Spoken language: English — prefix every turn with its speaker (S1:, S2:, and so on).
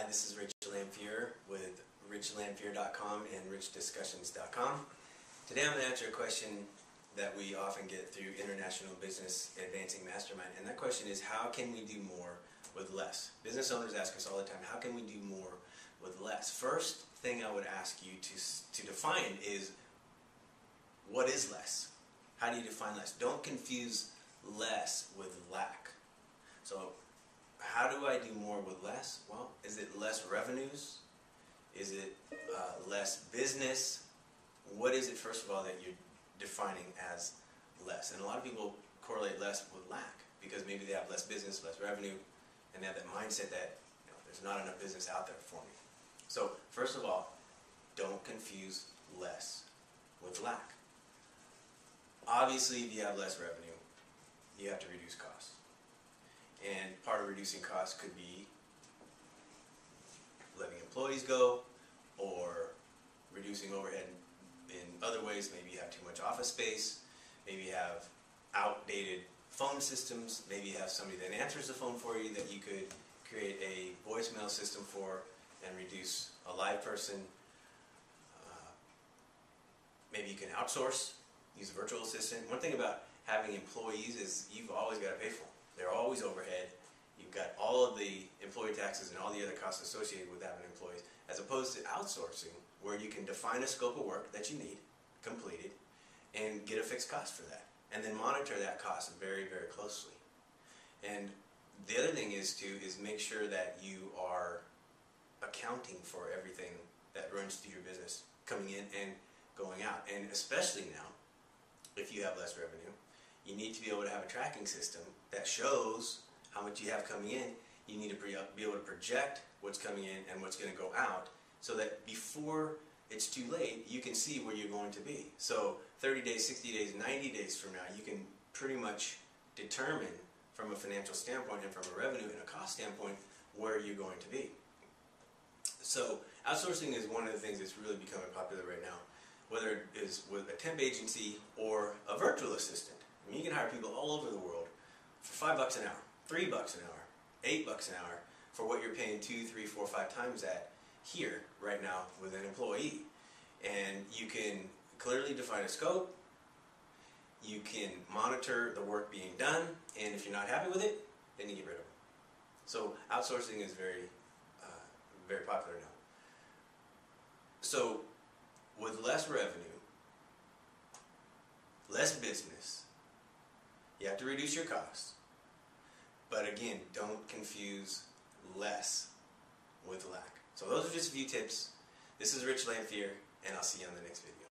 S1: Hi, this is Rich Lamphere with richlamphere.com and richdiscussions.com. Today I'm going to answer a question that we often get through International Business Advancing Mastermind, and that question is, how can we do more with less? Business owners ask us all the time, how can we do more with less? First thing I would ask you to define is, what is less? How do you define less? Don't confuse less with lack. So how do I do more with less? Well, is it less revenues? Is it less business? What is it, first of all, that you're defining as less? And a lot of people correlate less with lack because maybe they have less business, less revenue, and they have that mindset that there's not enough business out there for me. So first of all, don't confuse less with lack. Obviously, if you have less revenue, you have to reduce costs. And part of reducing costs could be letting employees go or reducing overhead in other ways. Maybe you have too much office space. Maybe you have outdated phone systems. Maybe you have somebody that answers the phone for you that you could create a voicemail system for and reduce a live person. Maybe you can outsource, use a virtual assistant. One thing about having employees is you've always got to pay for them. They're always overhead. You've got all of the employee taxes and all the other costs associated with having employees, as opposed to outsourcing, where you can define a scope of work that you need completed and get a fixed cost for that, and then monitor that cost very, very closely. And the other thing is make sure that you are accounting for everything that runs through your business, coming in and going out. And especially now, if you have less revenue, you need to be able to have a tracking system that shows how much you have coming in. You need to be able to project what's coming in and what's going to go out, so that before it's too late, you can see where you're going to be. So 30 days, 60 days, 90 days from now, you can pretty much determine from a financial standpoint and from a revenue and a cost standpoint where you're going to be. So outsourcing is one of the things that's really becoming popular right now, whether it is with a temp agency or a virtual assistant. I mean, you can hire people all over the world for $5 an hour, $3 an hour, $8 an hour for what you're paying 2, 3, 4, 5 times that here right now with an employee. And you can clearly define a scope. You can monitor the work being done, and if you're not happy with it, then you get rid of it. So outsourcing is very, very popular now. So with less revenue, less business, you have to reduce your costs. But again, don't confuse less with lack. So those are just a few tips. This is Rich Lamphere, and I'll see you on the next video.